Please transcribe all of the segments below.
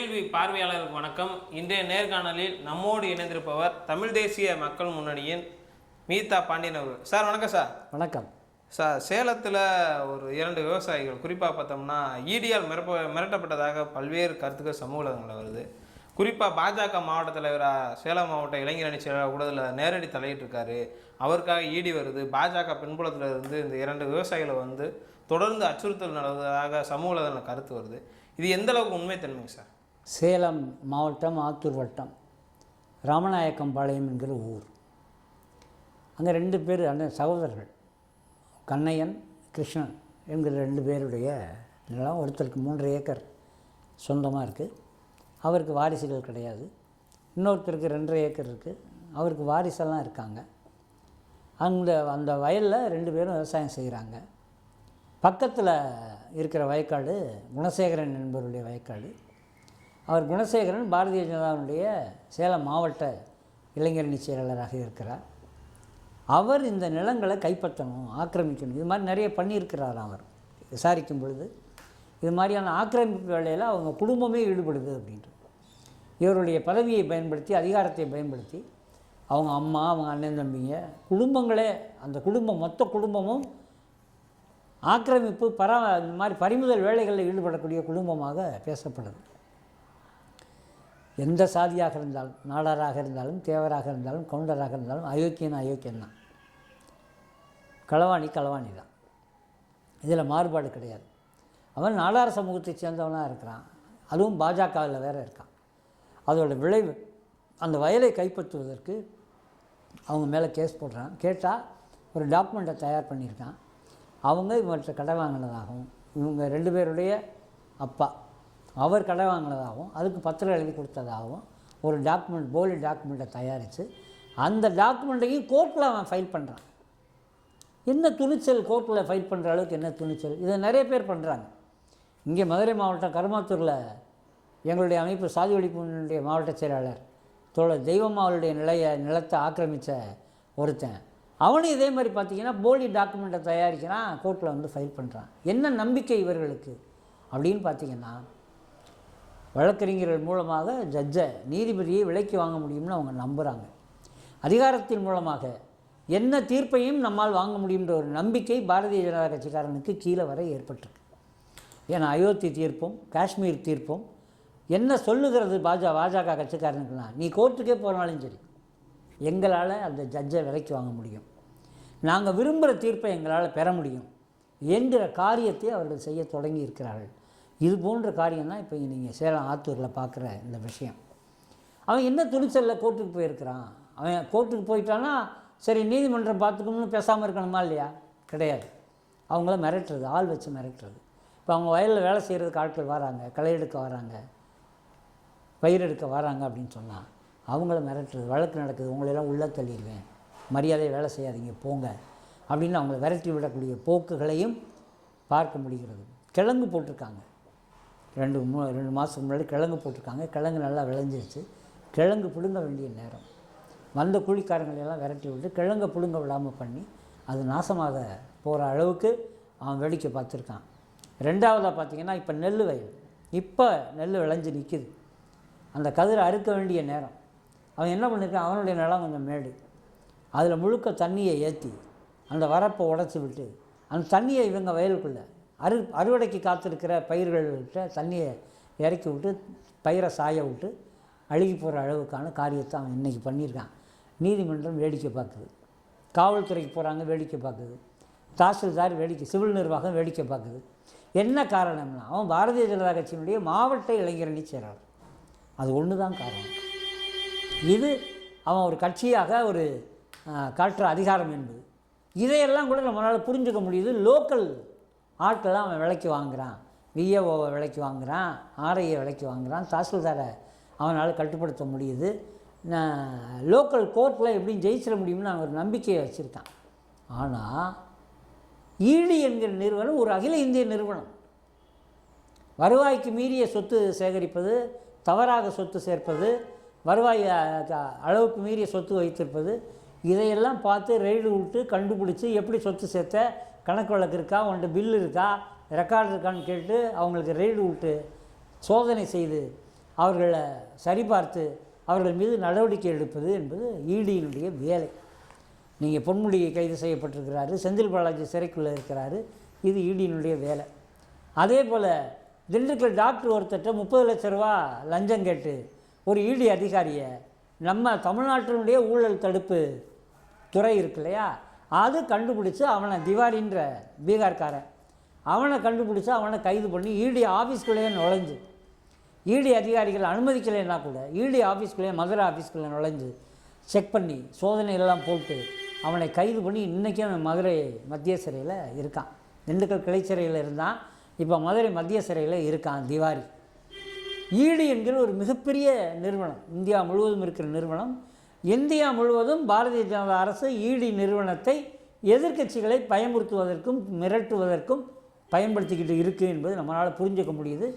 கேள்வி பார்வையாளருக்கு வணக்கம். இன்றைய நேர்காணலில் நம்மோடு இணைந்திருப்பவர் தமிழ் தேசிய மக்கள் முன்னணியின் மீதா பாண்டியன் அவர்கள். சார் வணக்கம். சார் வணக்கம். சார், சேலத்தில் ஒரு 2 விவசாயிகள் குறிப்பாக பார்த்தோம்னா ஈடியால் மிரட்டப்பட்டதாக பல்வேறு கருத்துக்கள் சமூக ஊடகங்களில் வருது. குறிப்பாக பாஜக மாவட்ட தலைவராக சேலம் மாவட்ட இளைஞர் அணி செயலாளர் கூட இதில் நேரடி தலையிட்டிருக்காரு. அவருக்காக ஈடி வருது. பாஜக பின்புலத்தில் இருந்து இந்த 2 விவசாயிகளை தொடர்ந்து அச்சுறுத்தல் நடந்ததாக சமூக ஊடகங்களில் கருத்து வருது. இது எந்த அளவுக்கு உண்மைத்தன்மைங்க சார்? சேலம் மாவட்டம் ஆத்தூர் வட்டம் ராமநாயக்கம்பாளையம் என்கிற ஊர். அங்கே 2 பேர் அண்ணன் சகோதரர்கள், கண்ணையன் கிருஷ்ணன் என்கிற 2 பேருடைய நிலம். ஒருத்தருக்கு 3 ஏக்கர் சொந்தமாக இருக்குது, அவருக்கு வாரிசுகள் கிடையாது. இன்னொருத்தருக்கு 2.5 ஏக்கர் இருக்குது, அவருக்கு வாரிசெல்லாம் இருக்காங்க. அந்த வயலில் 2 பேரும் விவசாயம் செய்கிறாங்க. பக்கத்தில் இருக்கிற வயக்காடு குணசேகரன் என்பவருடைய வயக்காடு. அவர் குணசேகரன் பாரதிய ஜனதாவுடைய சேலம் மாவட்ட இளைஞரணி செயலாளராக இருக்கிறார். அவர் இந்த நிலங்களை கைப்பற்றணும், ஆக்கிரமிக்கணும், இது மாதிரி நிறைய பண்ணியிருக்கிறார். அவர் விசாரிக்கும் பொழுது இது மாதிரியான ஆக்கிரமிப்பு வேலையில் அவங்க குடும்பமே ஈடுபடுது அப்படின்ட்டு. இவருடைய பதவியை பயன்படுத்தி, அதிகாரத்தை பயன்படுத்தி அவங்க அம்மா, அவங்க அண்ணன் தம்பிங்க, குடும்பங்களே, அந்த குடும்பம் மொத்த குடும்பமும் ஆக்கிரமிப்பு இந்த மாதிரி பறிமுதல் வேலைகளில் ஈடுபடக்கூடிய குடும்பமாக பேசப்படுது. எந்த சாதியாக இருந்தாலும், நாடாராக இருந்தாலும், தேவராக இருந்தாலும், கவுண்டராக இருந்தாலும் அயோக்கியம்தான். களவாணி தான். இதில் மாறுபாடு கிடையாது. அவன் நாடார் சமூகத்தை சேர்ந்தவனாக இருக்கிறான், அதுவும் பாஜகவில் வேறு இருக்கான். அதோட விளைவு அந்த வயலை கைப்பற்றுவதற்கு அவங்க மேலே கேஸ் போடுறான். கேட்டால் ஒரு டாக்குமெண்ட்டை தயார் பண்ணியிருக்கான். அவங்க இவர்கிட்ட கடை வாங்கினதாகவும், இவங்க 2 பேருடைய அப்பா அவர் கடை வாங்கினதாகவும், அதுக்கு பத்திரம் எழுதி கொடுத்ததாகவும் ஒரு டாக்குமெண்ட், போலி டாக்குமெண்ட்டை தயாரித்து அந்த டாக்குமெண்ட்டையும் கோர்ட்டில் அவன் ஃபைல் பண்ணுறான். என்ன துணிச்சல்! கோர்ட்டில் ஃபைல் பண்ணுற அளவுக்கு என்ன துணிச்சல்! இதை நிறைய பேர் பண்ணுறாங்க. இங்கே மதுரை மாவட்டம் கருமாத்தூரில் எங்களுடைய அமைப்பு சாதி ஒழிப்புடைய மாவட்ட செயலாளர் தோழர் தெய்வம்மாவுடைய நிலத்தை ஆக்கிரமித்த ஒருத்தன், அவனும் இதே மாதிரி பார்த்திங்கன்னா போலி டாக்குமெண்ட்டை தயாரிக்கிறான், கோர்ட்டில் ஃபைல் பண்ணுறான். என்ன நம்பிக்கை இவர்களுக்கு அப்படின்னு பார்த்திங்கன்னா, வழக்கறிஞர்கள் மூலமாக ஜட்ஜை, நீதிபதியை விலைக்கு வாங்க முடியும்னு அவங்க நம்புகிறாங்க. அதிகாரத்தின் மூலமாக என்ன தீர்ப்பையும் நம்மால் வாங்க முடியுன்ற ஒரு நம்பிக்கை பாரதிய ஜனதா கட்சிக்காரனுக்கு கீழே வரை ஏற்பட்டிருக்கு. ஏன்னா அயோத்தி தீர்ப்பும் காஷ்மீர் தீர்ப்பும் என்ன சொல்லுகிறது பாஜக கட்சிக்காரனுக்குன்னா, நீ கோர்ட்டுக்கே போனாலும் சரி எங்களால் அந்த ஜட்ஜை விலைக்கு வாங்க முடியும், நாங்கள் விரும்புகிற தீர்ப்பை எங்களால் பெற முடியும் என்கிற காரியத்தை அவர்கள் செய்ய தொடங்கி இருக்கிறார்கள். இது போன்ற காரியம்தான் இப்போ நீங்கள் சேலம் ஆத்தூரில் பார்க்குற இந்த விஷயம். அவன் என்ன துணிச்சலில் கோர்ட்டுக்கு போயிருக்கிறான். அவன் கோர்ட்டுக்கு போயிட்டான்னா சரி நீதிமன்றம் பார்த்துக்கணும்னு பேசாமல் இருக்கணுமா இல்லையா? கிடையாது. அவங்கள மிரட்டுறது, ஆள் வச்சு மிரட்டுறது. இப்போ அவங்க வயலில் வேலை செய்கிறதுக்கு ஆட்கள் வராங்க, களை எடுக்க வராங்க, பயிர் எடுக்க வராங்க அப்படின்னு சொன்னால் அவங்கள மிரட்டுறது. வழக்கு நடக்குது, உங்களெல்லாம் உள்ளே தள்ளிடுவேன், மரியாதையை வேலை செய்யாதீங்க போங்க அப்படின்னு அவங்கள விரட்டி விடக்கூடிய போக்குகளையும் பார்க்க முடிகிறது. கிழங்கு போட்டிருக்காங்க, 2 மாதத்துக்கு முன்னாடி கிழங்கு போட்டிருக்காங்க. கிழங்கு நல்லா விளைஞ்சிருச்சு. கிழங்கு பிடுங்க வேண்டிய நேரம், வந்த கூலிக்காரங்களையெல்லாம் விரட்டி விட்டு கிழங்கை பிடுங்க விடாமல் பண்ணி அது நாசமாக போகிற அளவுக்கு அவன் வேடிக்கை பார்த்துருக்கான். 2வதாக பார்த்திங்கன்னா, இப்போ நெல் வயல், இப்போ நெல் விளைஞ்சி நிற்கிது. அந்த கதிரை அறுக்க வேண்டிய நேரம். அவன் என்ன பண்ணியிருக்கான், அவனுடைய நிலம் கொஞ்சம் மேடு, அதில் முழுக்க தண்ணியை ஏற்றி அந்த வரப்பை உடச்சி விட்டு அந்த தண்ணியை இவங்க வயலுக்குள்ளே அறுவடைக்கு காத்திருக்கிற பயிர்கள்கிட்ட தண்ணியை இறக்கி விட்டு பயிரை சாய விட்டு அழுகி போகிற அளவுக்கான காரியத்தை அவன் இன்றைக்கி பண்ணியிருக்கான். நீதிமன்றம் வேடிக்கை பார்க்குது, காவல்துறைக்கு போகிறாங்க வேடிக்கை பார்க்குது, தாசில்தார் சிவில் நிர்வாகம் வேடிக்கை பார்க்குது. என்ன காரணம்னா, அவன் பாரதிய ஜனதா கட்சியினுடைய மாவட்ட இளைஞரணி செயலாளர். அது ஒன்று தான் காரணம். இது அவன் ஒரு கட்சியாக ஒரு காட்டுற அதிகாரம் என்பது. இதையெல்லாம் கூட நம்மளால் புரிஞ்சுக்க முடியுது. லோக்கல் ஆட்கள்லாம் அவன் விலைக்கு வாங்குகிறான், விஏஓவை விலைக்கு வாங்குகிறான், ஆர்ஐயை விலைக்கு வாங்குகிறான், தாசில்தாரை அவனால் கட்டுப்படுத்த முடியுது. லோக்கல் கோர்ட்டில் எப்படியும் ஜெயிச்சிட முடியும்னு அவன் ஒரு நம்பிக்கையை வச்சுருக்கான். ஆனால் ஈடி என்கிற நிறுவனம் ஒரு அகில இந்திய நிறுவனம். வருவாய்க்கு மீறிய சொத்து சேகரிப்பது, தவறாக சொத்து சேர்ப்பது, வருவாய் அளவுக்கு மீறிய சொத்து வைத்திருப்பது, இதையெல்லாம் பார்த்து ரெய்டு விட்டு கண்டுபிடிச்சி எப்படி சொத்து சேர்த்த, கணக்கு வழக்கு இருக்கா, உன்கிட்ட பில்லு இருக்கா, ரெக்கார்டு இருக்கான்னு கேட்டு அவங்களுக்கு ரெய்டு விட்டு சோதனை செய்து அவர்களை சரிபார்த்து அவர்கள் மீது நடவடிக்கை எடுப்பது என்பது ஈடியினுடைய வேலை. நீங்கள் பொன்முடி கைது செய்யப்பட்டிருக்கிறாரு, செந்தில் பாலாஜி சிறைக்குள்ளே இருக்கிறாரு, இது ஈடியினுடைய வேலை. அதே போல் திண்டுக்கல் டாக்டர் ஒருத்தட்ட 30 லட்ச ரூபா லஞ்சம் கேட்டு ஒரு ஈடி அதிகாரியை நம்ம தமிழ்நாட்டினுடைய ஊழல் தடுப்பு துறை இருக்கு இல்லையா, அது கண்டுபிடிச்சி அவனை திவாரின்ற பீகார்காரன் அவனை கண்டுபிடிச்சி அவனை கைது பண்ணி ஈடி ஆஃபீஸ்குள்ளேயே நுழைஞ்சு, ஈடி அதிகாரிகள் அனுமதிக்கலைன்னா கூட ஈடி ஆஃபீஸ்குள்ளேயே மதுரை ஆஃபீஸ்குள்ளே நுழைஞ்சு செக் பண்ணி சோதனையெல்லாம் போட்டு அவனை கைது பண்ணி இன்றைக்கி அவன் மதுரை மத்திய சிறையில் இருக்கான். திண்டுக்கல் கிளை சிறையில் இருந்தான், இப்போ மதுரை மத்திய சிறையில் இருக்கான் திவாரி. ஈடி என்கிற ஒரு மிகப்பெரிய நிறுவனம், இந்தியா முழுவதும் இருக்கிற நிறுவனம். இந்தியா முழுவதும் பாரதிய ஜனதா அரசு ஈடி நிறுவனத்தை எதிர்க்கட்சிகளை பயமுறுத்துவதற்கும் மிரட்டுவதற்கும் பயன்படுத்திக்கிட்டு இருக்குது என்பது நம்மளால் புரிஞ்சுக்க முடியுது.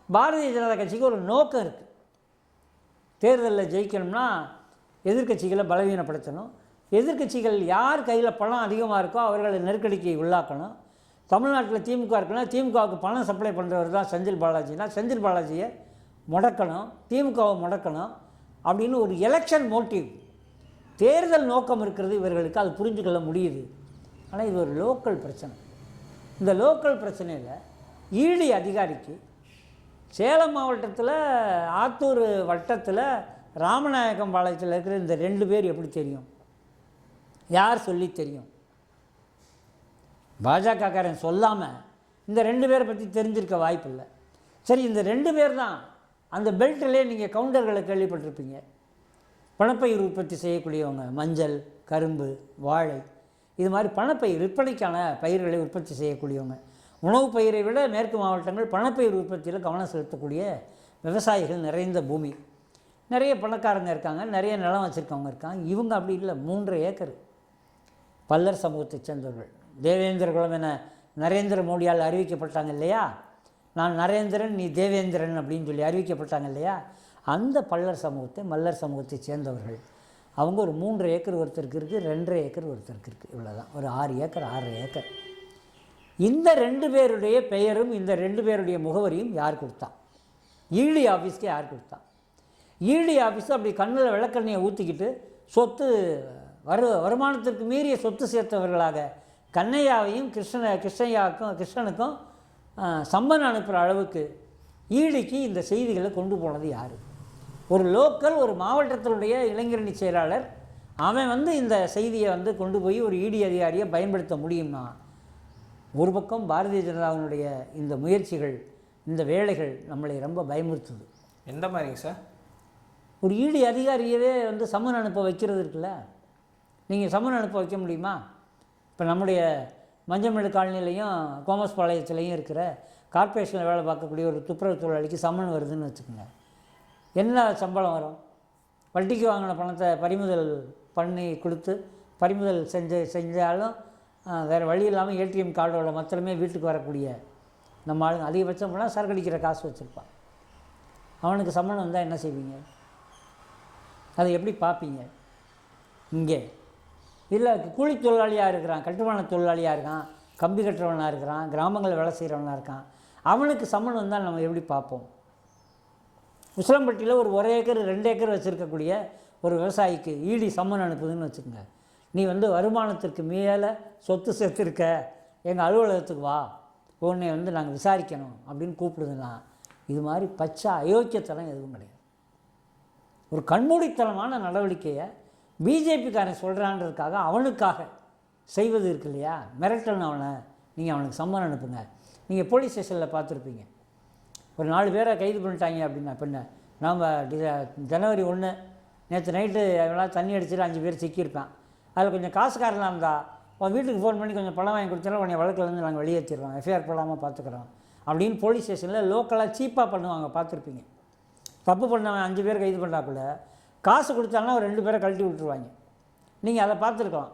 பாரதிய ஜனதா கட்சிக்கு ஒரு நோக்கம் இருக்குது. தேர்தலில் ஜெயிக்கணும்னா எதிர்க்கட்சிகளை பலவீனப்படுத்தணும், எதிர்க்கட்சிகள் யார் கையில் பணம் அதிகமாக இருக்கோ அவர்களை நெருக்கடிக்கு உள்ளாக்கணும். தமிழ்நாட்டில் திமுக இருக்குன்னா திமுகவுக்கு பணம் சப்ளை பண்ணுறவர் தான் செந்தில் பாலாஜினா செந்தில் பாலாஜியை முடக்கணும், திமுகவை முடக்கணும் அப்படின்னு ஒரு எலெக்ஷன் மோட்டிவ், தேர்தல் நோக்கம் இருக்கிறது இவர்களுக்கு. அது புரிஞ்சுக்கொள்ள முடியுது. ஆனால் இது ஒரு லோக்கல் பிரச்சனை. இந்த லோக்கல் பிரச்சனையில் ஈடி அதிகாரிக்கு சேலம் மாவட்டத்தில் ஆத்தூர் வட்டத்தில் ராமநாயக்கம் பாளையத்தில் இருக்கிற இந்த 2 பேர் எப்படி தெரியும்? யார் சொல்லி தெரியும்? பாஜகக்காரன் சொல்லாமல் இந்த 2 பேரை பற்றி தெரிஞ்சிருக்க வாய்ப்பு இல்லை. சரி, இந்த 2 பேர் தான் அந்த பெல்ட்டிலே நீங்கள் கவுண்டர்களை கேள்விப்பட்டிருப்பீங்க. பணப்பயிர் உற்பத்தி செய்யக்கூடியவங்க, மஞ்சள், கரும்பு, வாழை, இது மாதிரி பணப்பயிர் விற்பனைக்கான பயிர்களை உற்பத்தி செய்யக்கூடியவங்க. உணவு பயிரை விட மேற்கு மாவட்டங்கள் பணப்பயிர் உற்பத்தியில் கவனம் செலுத்தக்கூடிய விவசாயிகள் நிறைந்த பூமி. நிறைய பணக்காரங்க இருக்காங்க, நிறைய நிலம் வச்சுருக்கவங்க இருக்காங்க. இவங்க அப்படி இல்லை. 3 ஏக்கர் பல்லர் சமூகத்தை சேர்ந்தவர்கள். தேவேந்திர குலம் என நரேந்திர மோடியால் அறிவிக்கப்பட்டாங்க இல்லையா, நான் நரேந்திரன் நீ தேவேந்திரன் அப்படின்னு சொல்லி அறிவிக்கப்பட்டாங்க இல்லையா, அந்த பல்லர் சமூகத்தை மல்லர் சமூகத்தை சேர்ந்தவர்கள். அவங்க ஒரு 3 ஏக்கர் ஒருத்தருக்கு இருக்குது, 2.5 ஏக்கர் ஒருத்தருக்கு இருக்குது. இவ்வளோதான், ஒரு 6 ஏக்கர் 6 ஏக்கர். இந்த 2 பேருடைய பெயரும் இந்த 2 பேருடைய முகவரியும் யார் கொடுத்தா? ஈடி ஆஃபீஸ்க்கு யார் கொடுத்தா? ஈடி ஆஃபீஸ் அப்படி கண்ணில் விளக்கண்ணையை ஊற்றிக்கிட்டு சொத்து வருமானத்திற்கு மீறிய சொத்து சேர்த்தவர்களாக கண்ணையாவையும் கிருஷ்ணனுக்கும் சம்மன் அனுப்புகிற அளவுக்கு ஈடிக்கு இந்த செய்திகளை கொண்டு போனது யார்? ஒரு லோக்கல், ஒரு மாவட்டத்தினுடைய இளைஞரணி செயலாளர் அவன் இந்த செய்தியை கொண்டு போய் ஒரு ஈடி அதிகாரியை பயன்படுத்த முடியும்னா, ஒரு பக்கம் பாரதிய ஜனதாவினுடைய இந்த முயற்சிகள், இந்த வேலைகள் நம்மளை ரொம்ப பயமுறுத்துது. எந்த மாதிரிங்க சார்? ஒரு ஈடி அதிகாரியவே சம்மன் அனுப்ப வைக்கிறது இருக்குல்ல, நீங்கள் சம்மன் அனுப்ப வைக்க முடியுமா? இப்போ நம்முடைய மஞ்சமேடு காலனிலையும் கோமஸ் பாளையத்துலேயும் இருக்கிற கார்ப்பரேஷனில் வேலை பார்க்கக்கூடிய ஒரு துப்புரவு தொழிலாளிக்கு சம்மன் வருதுன்னு வச்சுக்கோங்க. என்ன சம்பளம் வரும்? வட்டிக்கு வாங்கின பணத்தை பறிமுதல் பண்ணி கொடுத்து பறிமுதல் செஞ்சாலும் வேறு வழி இல்லாமல் ஏடிஎம் கார்டோட மொத்தமே வீட்டுக்கு வரக்கூடிய நம்ம ஆளுங்க அதிகபட்சம் போனால் சரக்கு அடிக்கிற காசு வச்சுருப்பான். அவனுக்கு சம்மன் வந்தால் என்ன செய்வீங்க? அதை எப்படி பார்ப்பீங்க? இங்கே இல்லை, கூலி தொழிலாளியாக இருக்கிறான், கட்டுமான தொழிலாளியாக இருக்கான், கம்பி கட்டுறவனாக இருக்கிறான், கிராமங்களில் வேலை செய்கிறவனாக இருக்கான், அவனுக்கு சம்மன் வந்தால் நம்ம எப்படி பார்ப்போம்? உசிலம்பட்டியில் ஒரு 1 ஏக்கர் 2 ஏக்கர் வச்சுருக்கக்கூடிய ஒரு விவசாயிக்கு ஈடி சம்மன் அனுப்புதுன்னு வச்சுக்கோங்க. நீ வருமானத்திற்கு மேலே சொத்து சேர்த்துருக்க, எங்கள் அலுவலகத்துக்கு வா, உன்னை நாங்கள் விசாரிக்கணும் அப்படின்னு கூப்பிடுதுன்னா, இது மாதிரி பச்சை அயோக்கியத்தனம் எதுவும் கிடையாது. ஒரு கண்மூடித்தனமான நடவடிக்கையை பிஜேபிக்காரன் சொல்கிறான்றதுக்காக அவனுக்காக செய்வது இருக்கு இல்லையா, மிரட்டணும் அவனை, நீங்கள் அவனுக்கு சம்மன் அனுப்புங்க. நீங்கள் போலீஸ் ஸ்டேஷனில் பார்த்துருப்பீங்க, ஒரு 4 பேரை கைது பண்ணிட்டாங்க அப்படின்னா பின்ன நாம் ஜனவரி 1 நேற்று நைட்டு எவனாவது தண்ணி அடிச்சுட்டு 5 பேர் சிக்கியிருப்பான். அதில் கொஞ்சம் காசுக்காரனாக இருந்தால் உன் வீட்டுக்கு ஃபோன் பண்ணி கொஞ்சம் பணம் வாங்கி கொடுத்தாலும் உன்னை வழக்கிலேருந்து நாங்கள் வெளியேற்றிடுறோம், எஃப்ஐஆர் போடாமல் பார்த்துக்குறோம் அப்படின்னு போலீஸ் ஸ்டேஷனில் லோக்கலாக சீப்பாக பண்ணுவாங்க, பார்த்துருப்பீங்க. தப்பு பண்ணவன் 5 பேர் கைது பண்ணாக்குள்ள காசு கொடுத்தாங்கன்னா ஒரு 2 பேரை கழட்டி விட்டுருவாங்க. நீங்கள் அதை பார்த்துருக்கலாம்.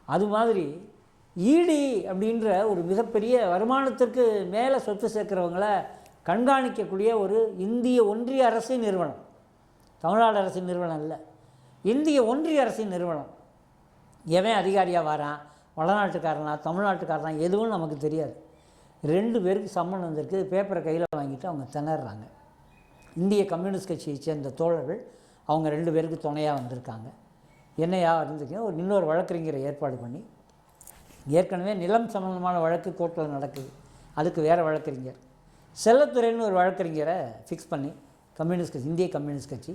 அது மாதிரி ஈடி அப்படின்ற ஒரு மிகப்பெரிய வருமானத்திற்கு மேலே சொத்து சேர்க்குறவங்கள கண்காணிக்கக்கூடிய ஒரு இந்திய ஒன்றிய அரசின் நிறுவனம், தமிழ்நாடு அரசின் நிறுவனம் இல்லை, இந்திய ஒன்றிய அரசின் நிறுவனம். எவன் அதிகாரியாக வரான், வடநாட்டுக்காரனா தமிழ்நாட்டுக்காரனா எதுவும் நமக்கு தெரியாது. 2 பேருக்கு சம்மன் வந்திருக்கு, பேப்பரை கையில் வாங்கிட்டு அவங்க திணறாங்க. இந்திய கம்யூனிஸ்ட் கட்சியை சேர்ந்த தோழர்கள் அவங்க 2 பேருக்கு துணையாக வந்திருக்காங்க. என்னையா இருந்துச்சுன்னா இன்னொரு வழக்கறிஞரை ஏற்பாடு பண்ணி, ஏற்கனவே நிலம் சம்பந்தமான வழக்கு கோர்ட்டில் நடக்குது, அதுக்கு வேறு வழக்கறிஞர், செல்லத்துறைன்னு ஒரு வழக்கறிஞரை ஃபிக்ஸ் பண்ணி இந்திய கம்யூனிஸ்ட் கட்சி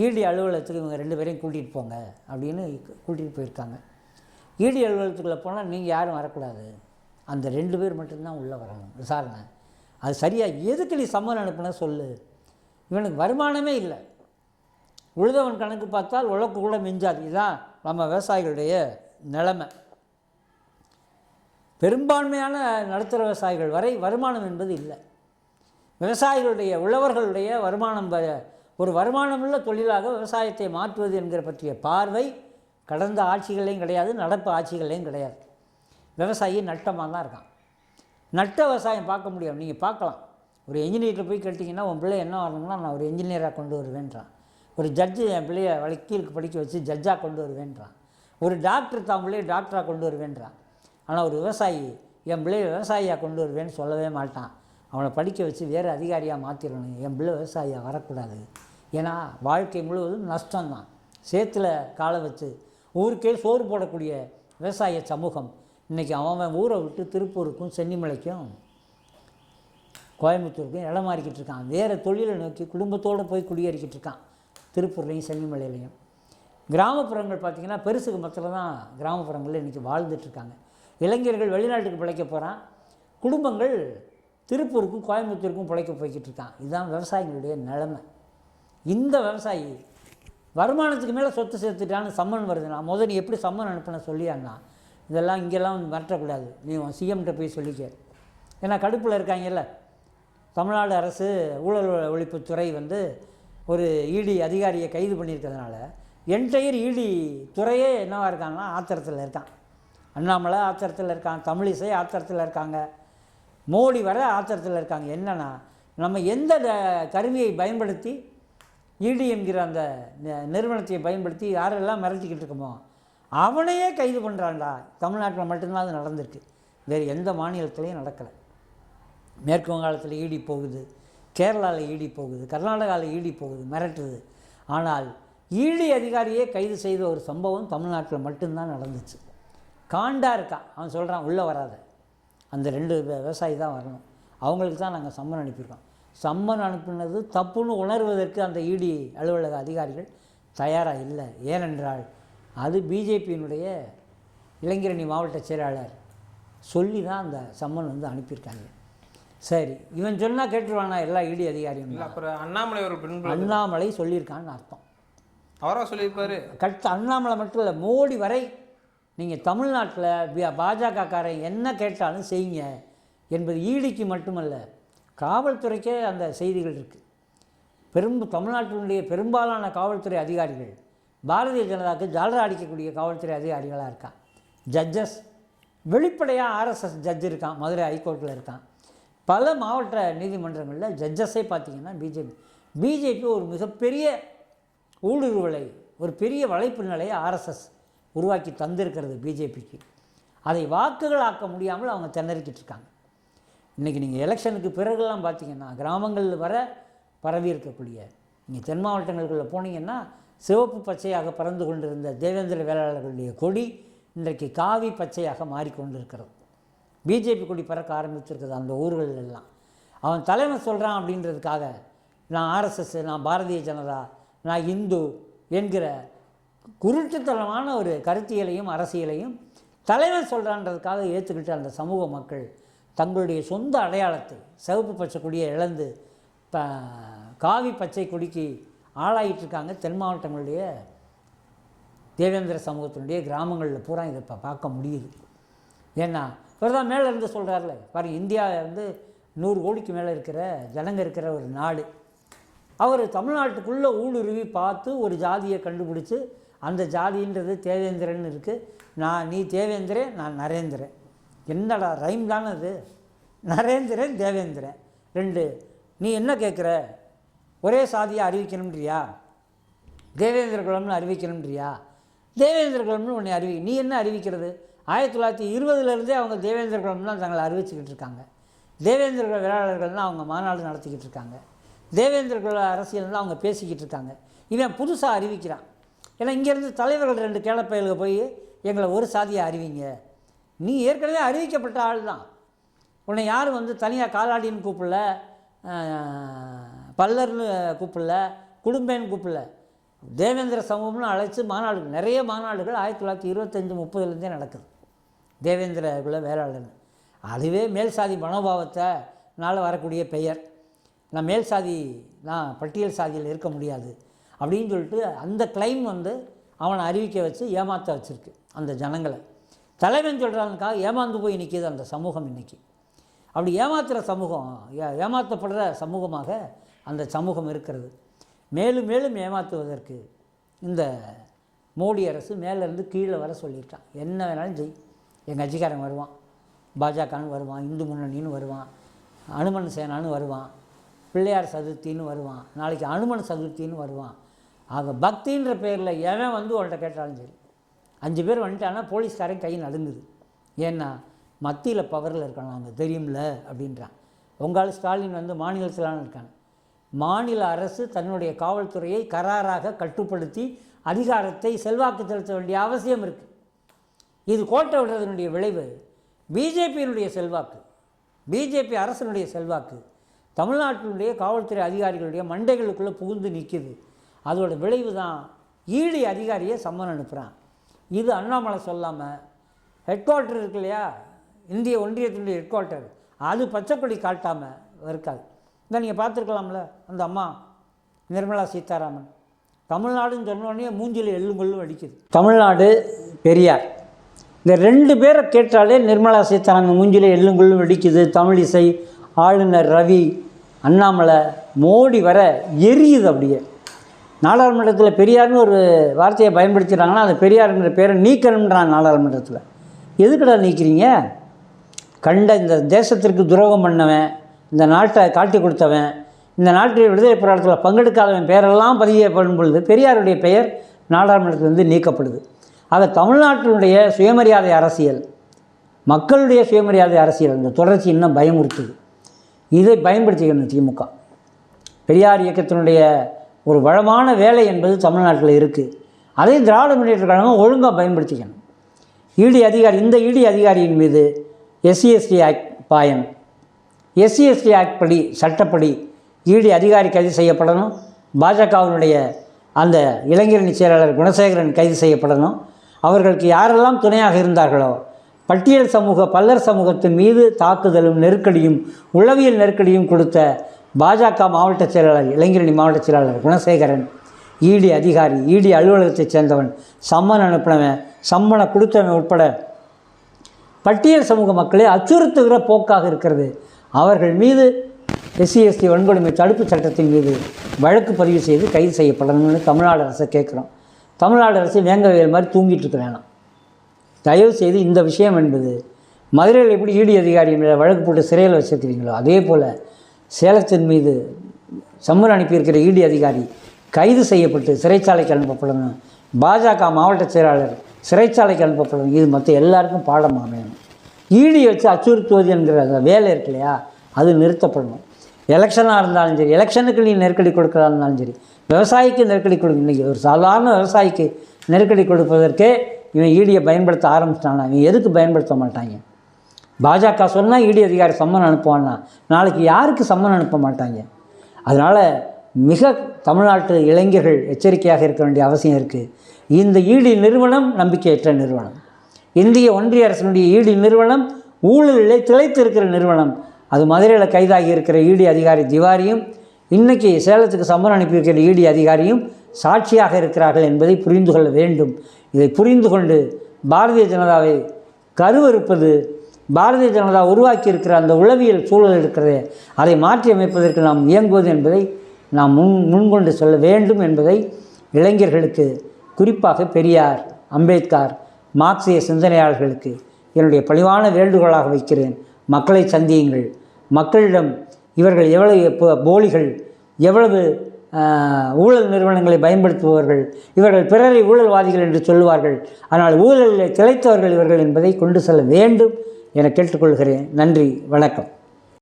இடி அலுவலகத்துக்கு இவங்க 2 பேரையும் கூட்டிகிட்டு போங்க அப்படின்னு கூட்டிகிட்டு போயிருக்காங்க. இடி அலுவலகத்துக்குள்ளே போனால் நீங்கள் யாரும் வரக்கூடாது, அந்த 2 பேர் மட்டும்தான் உள்ளே வரணும் விசாரணை. அது சரியாக எதுக்கு நீ சம்மன் அனுப்புன சொல்லு, இவனுக்கு வருமானமே இல்லை, உழுதவன் கணக்கு பார்த்தால் உழக்கு கூட மிஞ்சாது. இதுதான் நம்ம விவசாயிகளுடைய நிலைமை. பெரும்பான்மையான நடுத்தர விவசாயிகள் வரை வருமானம் என்பது இல்லை. விவசாயிகளுடைய உழவர்களுடைய வருமானம் ஒரு வருமானமுள்ள தொழிலாக விவசாயத்தை மாற்றுவது என்கிற பற்றிய பார்வை கடந்த ஆட்சிகளையும் கிடையாது, நடப்பு ஆட்சிகளையும் கிடையாது. விவசாயி நட்டமாக தான் இருக்கான். நட்ட விவசாயம் பார்க்க முடியும். நீங்கள் பார்க்கலாம், ஒரு என்ஜினியர்கிட்ட போய் கேட்டிங்கன்னா உன் பிள்ளை என்ன வரணும்னா நான் ஒரு என்ஜினியராக கொண்டு வருவேன்றான். ஒரு ஜட்ஜு என் பிள்ளையை வக்கீலுக்கு படிக்க வச்சு ஜட்ஜாக கொண்டு வருவேன்றான். ஒரு டாக்டர் தான் பிள்ளையை டாக்டராக கொண்டு வருவேன்றான். ஆனால் ஒரு விவசாயி என் பிள்ளையை விவசாயியாக கொண்டு வருவேன்னு சொல்லவே மாட்டான். அவனை படிக்க வச்சு வேறு அதிகாரியாக மாற்றிடணும், என் பிள்ளை விவசாயியாக வரக்கூடாது. ஏன்னா வாழ்க்கை முழுவதும் நஷ்டம்தான். சேத்துல காலை வச்சு ஊருக்கே சோறு போடக்கூடிய விவசாய சமூகம் இன்றைக்கி அவன் ஊரை விட்டு திருப்பூருக்கும் சென்னிமலைக்கும் கோயம்புத்தூருக்கும் இடம் மாறிக்கிட்டு இருக்கான். வேறு தொழிலை நோக்கி குடும்பத்தோடு போய் குடியேறிக்கிட்டு இருக்கான். திருப்பூர்லேயும் சென்னிமலையிலையும் கிராமப்புறங்கள் பார்த்திங்கன்னா பெருசுக்கு மத்தியில் தான் கிராமப்புறங்களில் இன்றைக்கி வாழ்ந்துட்டுருக்காங்க. இளைஞர்கள் வெளிநாட்டுக்கு பிழைக்க போகிறான், குடும்பங்கள் திருப்பூருக்கும் கோயம்புத்தூருக்கும் பிழைக்க போய்கிட்டு இருக்கான். இதுதான் விவசாயிகளுடைய நிலைமை. இந்த விவசாயி வருமானத்துக்கு மேலே சொத்து சேர்த்துட்டான்னு சம்மன் வருதுன்னா முதல் நீ எப்படி சம்மன் அனுப்பின சொல்லியான்னா, இதெல்லாம் இங்கெல்லாம் மிரட்டக்கூடாது, நீ சிஎம்கிட்ட போய் சொல்லிக்க. ஏன்னா கடுப்பில் இருக்காங்கல்ல. தமிழ்நாடு அரசு ஊழல் ஒழிப்புத்துறை ஒரு இடி அதிகாரியை கைது பண்ணியிருக்கிறதுனால என்டையர் இடி துறையே என்னவாக இருக்காங்கன்னா ஆத்திரத்தில் இருக்கான். அண்ணாமலை ஆத்திரத்தில் இருக்கான், தமிழிசை ஆத்திரத்தில் இருக்காங்க, மோடி வர ஆத்திரத்தில் இருக்காங்க. என்னென்னா நம்ம எந்த கருவியை பயன்படுத்தி இடி என்கிற அந்த நிறுவனத்தை பயன்படுத்தி யாரெல்லாம் மிரட்டிக்கிட்டு இருக்கோமோ அவனையே கைது பண்ணுறான்டா. தமிழ்நாட்டில் மட்டும்தான் அது நடந்திருக்கு, வேறு எந்த மாநிலத்திலையும் நடக்கலை. மேற்கு வங்காளத்தில் இடி போகுது, கேரளாவில் இடி போகுது, கர்நாடகாவில் இடி போகுது, மிரட்டுது. ஆனால் இடி அதிகாரியே கைது செய்த ஒரு சம்பவம் தமிழ்நாட்டில் மட்டும்தான் நடந்துச்சு. காண்டா இருக்கான், அவன் சொல்கிறான் உள்ளே வராத, அந்த 2 விவசாயி தான் வரணும், அவங்களுக்கு தான் நாங்கள் சம்மன் அனுப்பியிருக்கோம். சம்மன் அனுப்பினது தப்புன்னு உணர்வதற்கு அந்த இடி அலுவலக அதிகாரிகள் தயாராக இல்லை. ஏனென்றால் அது பிஜேபியினுடைய இளைஞரணி மாவட்ட செயலாளர் சொல்லி தான் அந்த சம்மன் அனுப்பியிருக்காங்க. சரி, இவன் சொன்னால் கேட்டுருவானா எல்லா இடி அதிகாரியும்? அப்புறம் அண்ணாமலை ஒரு அண்ணாமலை சொல்லியிருக்கான்னு அர்த்தம். அவராக சொல்லியிருப்பார். அண்ணாமலை மட்டும் இல்லை, மோடி வரை நீங்கள் தமிழ்நாட்டில் பாஜகக்காரன் என்ன கேட்டாலும் செய்யுங்க என்பது ஈடிக்கு மட்டுமல்ல, காவல்துறைக்கே அந்த செய்திகள் இருக்குது. தமிழ்நாட்டினுடைய பெரும்பாலான காவல்துறை அதிகாரிகள் பாரதிய ஜனதாவுக்கு ஜாலரா அடிக்கக்கூடிய காவல்துறை அதிகாரிகளாக இருக்கான். ஜட்ஜஸ் வெளிப்படையாக ஆர்எஸ்எஸ் ஜட்ஜ் இருக்கான், மதுரை ஹைகோர்ட்டில் இருக்கான். பல மாவட்ட நீதிமன்றங்களில் ஜட்ஜஸே பார்த்திங்கன்னா பிஜேபி ஒரு மிகப்பெரிய ஊடுருவலை, ஒரு பெரிய வளைப்பு நிலையை ஆர்எஸ்எஸ் உருவாக்கி தந்திருக்கிறது பிஜேபிக்கு. அதை வாக்குகள் ஆக்க முடியாமல் அவங்க திணறிக்கிட்டு இருக்காங்க. இன்றைக்கி நீங்கள் எலெக்ஷனுக்கு பிறகுலாம் பார்த்திங்கன்னா கிராமங்களில் பரவி இருக்கக்கூடிய, நீங்கள் தென் மாவட்டங்களுக்குள்ளே போனீங்கன்னா சிவப்பு பச்சையாக பறந்து கொண்டிருந்த தேவேந்திர வேளாளர்களுடைய கொடி இன்றைக்கு காவி பச்சையாக மாறிக்கொண்டிருக்கிறது. பிஜேபி கொடி பறக்க ஆரம்பிச்சிருக்குது அந்த ஊர்களில் எல்லாம். அவன் தலைமை சொல்கிறான் அப்படின்றதுக்காக நான் ஆர்எஸ்எஸ், நான் பாரதிய ஜனதா, நான் இந்து என்கிற குருட்டுத்தனமான ஒரு கருத்தியலையும் அரசியலையும் தலைவர் சொல்கிறான்றதுக்காக ஏற்றுக்கிட்டு அந்த சமூக மக்கள் தங்களுடைய சொந்த அடையாளத்தை சிவப்பு பச்சை கொடியை இழந்து காவி பச்சை கொடிக்கு ஆளாயிட்டிருக்காங்க. தென் மாவட்டங்களுடைய தேவேந்திர சமூகத்தினுடைய கிராமங்களில் பூரா இதை இப்போ பார்க்க முடியுது. ஏன்னா இவர் தான் மேலே இருந்து சொல்கிறார்ல, பாருங்கள், இந்தியா 100 கோடிக்கு மேலே இருக்கிற ஜனங்க இருக்கிற ஒரு நாடு. அவர் தமிழ்நாட்டுக்குள்ளே ஊடுருவி பார்த்து ஒரு ஜாதியை கண்டுபிடிச்சி அந்த ஜாதின்றது தேவேந்திரன் இருக்குது, நீ தேவேந்திரன், நான் நரேந்திரன். என்னடா ரைம் தானே அது, நரேந்திரன் தேவேந்திரன் 2. நீ என்ன கேட்குற, ஒரே சாதியை அறிவிக்கணும்ன்றியா, தேவேந்திர குலம்னு அறிவிக்கணும்ன்றியா, தேவேந்திர குலம்னு ஒன்று நீ என்ன அறிவிக்கிறது? 1920 அவங்க தேவேந்திர குலம் தான் தங்களை அறிவிச்சுக்கிட்டு இருக்காங்க. தேவேந்திர குல வேளாளர்கள் தான் அவங்க மாநாடு நடத்திக்கிட்டு இருக்காங்க. தேவேந்திர குல அரசியல் அவங்க பேசிக்கிட்டு இருக்காங்க. இவன் புதுசாக அறிவிக்கிறான். ஏன்னா இங்கேருந்து தலைவர்கள் 2 கேளப்பயலுக்கு போய் எங்களை ஒரு சாதியை அறிவிங்க. நீ ஏற்கனவே அறிவிக்கப்பட்ட ஆள் தான். உன்னை யாரும் வந்து தனியாக காலாடின்னு கூப்பிடல, பல்லர்னு கூப்பிடல, குடும்பேன்னு கூப்பிடல. தேவேந்திர சமூகம்னு அழைச்சி மாநாடுகள், நிறைய மாநாடுகள் 1925-30லேருந்தே நடக்குது. தேவேந்திர குல வேளாளர்னு. அதுவே மேல் சாதி மனோபாவத்தினால வரக்கூடிய பெயர். நான் மேல் சாதி, நான் பட்டியல் சாதியில் இருக்க முடியாது அப்படின்னு சொல்லிட்டு அந்த கிளைம் வந்து அவனை அறிவிக்க வச்சு ஏமாற்ற வச்சுருக்கு அந்த ஜனங்களை. தலைவன் சொல்கிறானுக்காக ஏமாந்து போய் நிற்கிது அந்த சமூகம் இன்றைக்கி. அப்படி ஏமாத்துகிற சமூகம், ஏமாற்றப்படுற சமூகமாக அந்த சமூகம் இருக்கிறது. மேலும் மேலும் ஏமாற்றுவதற்கு இந்த மோடி அரசு மேலேருந்து கீழே வர சொல்லிட்டான். என்ன வேணாலும் செய், எங்கள் கட்சிக்காரன் வருவான், பாஜகன்னு வருவான், இந்து முன்னணின்னு வருவான், அனுமன் சேனான்னு வருவான், பிள்ளையார் சதுர்த்தின்னு வருவான், நாளைக்கு அனுமன் சதுர்த்தின்னு வருவான். ஆக பக்தின்ற பேரில் எவன் வந்து உங்கள்கிட்ட கேட்டாலும் சரி, 5 பேர் வந்துட்டான்னா போலீஸ்காரன் கை நடுங்குது. ஏன்னா மத்தியில் பவரில் இருக்கான், நாங்கள் தெரியும்ல அப்படின்றான். உங்களால் ஸ்டாலின் வந்து மாநிலத்திலான இருக்காங்க. மாநில அரசு தன்னுடைய காவல்துறையை கராராக கட்டுப்படுத்தி அதிகாரத்தை செல்வாக்கு செலுத்த வேண்டிய அவசியம் இருக்குது. இது கோட்டை விடுறதனுடைய விளைவு பிஜேபியினுடைய செல்வாக்கு, பிஜேபி அரசனுடைய செல்வாக்கு தமிழ்நாட்டினுடைய காவல்துறை அதிகாரிகளுடைய மண்டைகளுக்குள்ளே புகுந்து நிற்கிது. அதோட விளைவு தான் ஈடி அதிகாரியை சம்மன் அனுப்புகிறான். இது அண்ணாமலை சொல்லாமல் ஹெட் குவார்ட்டர் இருக்கு இல்லையா, இந்திய ஒன்றியத்தினுடைய ஹெட் குவார்ட்டர், அது பச்சைக்கொடி காட்டாமல் இருக்காது. இந்த நீங்கள் பார்த்துருக்கலாம்ல, அந்த அம்மா நிர்மலா சீதாராமன் தமிழ்நாடுன்னு சொன்னோடனே மூஞ்சில் எள்ளுங்கொள்ளும் அடிக்குது. தமிழ்நாடு, பெரியார், இந்த 2 பேரை கேட்டாலே நிர்மலா சீதாராமன் மூஞ்சில் எள்ளுங்கொள்ளும் அடிக்குது. தமிழிசை, ஆளுநர் ரவி, அண்ணாமலை, மோடி வர எரியுது. அப்படியே நாடாளுமன்றத்தில் பெரியார்னு ஒரு வார்த்தையை பயன்படுத்திடுறாங்கன்னா அந்த பெரியாருங்கிற பேரை நீக்கணுன்றாங்க நாடாளுமன்றத்தில். எதுக்குடா நீக்கிறீங்க? கண்ட இந்த தேசத்திற்கு துரோகம் பண்ணவன், இந்த நாட்டை காட்டி கொடுத்தவன், இந்த நாட்டில் விடுதலை போராட்டத்தில் பங்கெடுக்காதவன் பேரெல்லாம் பதியப்படும் பொழுது பெரியாருடைய பெயர் நாடாளுமன்றத்திலிருந்து நீக்கப்படுது. ஆக தமிழ்நாட்டினுடைய சுயமரியாதை அரசியல், மக்களுடைய சுயமரியாதை அரசியல் அந்த தொடர்ச்சி இன்னும் பயமுறுத்துது. இதை பயன்படுத்திக்கணும் திமுக. பெரியார் இயக்கத்தினுடைய ஒரு வளமான வேலை என்பது தமிழ்நாட்டில் இருக்குது. அதை திராவிட முன்னேற்ற கழகம் ஒழுங்காக பயன்படுத்திக்கணும். இடி அதிகாரி, இந்த இடி அதிகாரியின் மீது SC/ST act Bayan, SC/ST act படி, சட்டப்படி இடி அதிகாரி கைது செய்யப்படணும். பாஜகவினுடைய அந்த இளைஞரணி செயலாளர் குணசேகரன் கைது செய்யப்படணும். அவர்களுக்கு யாரெல்லாம் துணையாக இருந்தார்களோ, பட்டியல் சமூக பல்லர் சமூகத்தின் மீது தாக்குதலும் நெருக்கடியும் உளவியல் நெருக்கடியும் கொடுத்த பாஜக மாவட்ட செயலாளர், இளைஞரணி மாவட்ட செயலாளர் குணசேகரன் இடி அதிகாரி, இடி அலுவலகத்தைச் சேர்ந்தவன், சம்மன் அனுப்பினவன், சம்மனை கொடுத்தவன் உட்பட பட்டியல் சமூக மக்களை அச்சுறுத்துகிற போக்காக இருக்கிறது. அவர்கள் மீது SC/ST வன்கொடுமை தடுப்பு சட்டத்தின் மீது வழக்கு பதிவு செய்து கைது செய்யப்படணும்னு தமிழ்நாடு அரசை கேட்குறோம். தமிழ்நாடு அரசு வேங்க வேல் மாதிரி தூங்கிட்டு இருக்கிறேன். தயவு செய்து இந்த விஷயம் என்பது மதுரையில் எப்படி இடி அதிகாரி மேலே வழக்கு போட்டு சிறையில் வச்சுருக்கிறீங்களோ அதே போல் சேலத்தின் மீது சம்மன் அனுப்பியிருக்கிற இடி அதிகாரி கைது செய்யப்பட்டு சிறைச்சாலைக்கு அனுப்பப்படணும். பாஜக மாவட்ட செயலாளர் சிறைச்சாலைக்கு அனுப்பப்படணும். இது மற்ற எல்லாருக்கும் பாடம் அமையணும். இடியை வச்சு அச்சுறுத்துவது என்கிற அந்த வேலை இருக்கு இல்லையா, அது நிறுத்தப்படணும். எலெக்ஷனாக இருந்தாலும் சரி, எலெக்ஷனுக்கு நீ நெருக்கடி கொடுக்கறதா இருந்தாலும் சரி, விவசாயிக்கு நெருக்கடி கொடுக்க, இன்றைக்கி ஒரு சாதாரண விவசாயிக்கு நெருக்கடி கொடுப்பதற்கே இவன் இடியை பயன்படுத்த ஆரம்பிச்சிட்டானா, இவன் எதுக்கு பயன்படுத்த மாட்டாங்க? பாஜக சொன்னால் இடி அதிகாரி சம்மன் அனுப்புவான்னா நாளைக்கு யாருக்கு சம்மன் அனுப்ப மாட்டாங்க? அதனால் மிக தமிழ்நாட்டு இளைஞர்கள் எச்சரிக்கையாக இருக்க வேண்டிய அவசியம் இருக்குது. இந்த இடி நிறுவனம் நம்பிக்கையற்ற நிறுவனம். இந்திய ஒன்றிய அரசினுடைய இடி நிறுவனம் ஊழலிலே திளைத்து இருக்கிற நிறுவனம். அது மதுரையில் கைதாகி இருக்கிற இடி அதிகாரி திவாரியும் இன்றைக்கி சேலத்துக்கு சம்மன் அனுப்பியிருக்கிற இடி அதிகாரியும் சாட்சியாக இருக்கிறார்கள் என்பதை புரிந்து கொள்ள வேண்டும். இதை புரிந்து கொண்டு பாரதிய ஜனதாவை கருவறுப்பது, பாரதிய ஜனதா உருவாக்கி இருக்கிற அந்த உளவியல் சூழல் இருக்கிறதே, அதை மாற்றி அமைப்பதற்கு நாம் இயங்குவது என்பதை நாம் முன்கொண்டு சொல்ல வேண்டும் என்பதை இளைஞர்களுக்கு, குறிப்பாக பெரியார், அம்பேத்கர், மார்க்சிய சிந்தனையாளர்களுக்கு என்னுடைய பணிவான வேண்டுகோளாக வைக்கிறேன். மக்களை சந்தியுங்கள். மக்களிடம் இவர்கள் எவ்வளவு போலிகள், எவ்வளவு ஊழல் நிறுவனங்களை பயன்படுத்துபவர்கள், இவர்கள் பிறரை ஊழல்வாதிகள் என்று சொல்லுவார்கள். ஆனால் ஊழலில் திளைத்தவர்கள் இவர்கள் என்பதை கொண்டு செல்ல வேண்டும் என கேட்டுக்கொள்கிறேன். நன்றி, வணக்கம்.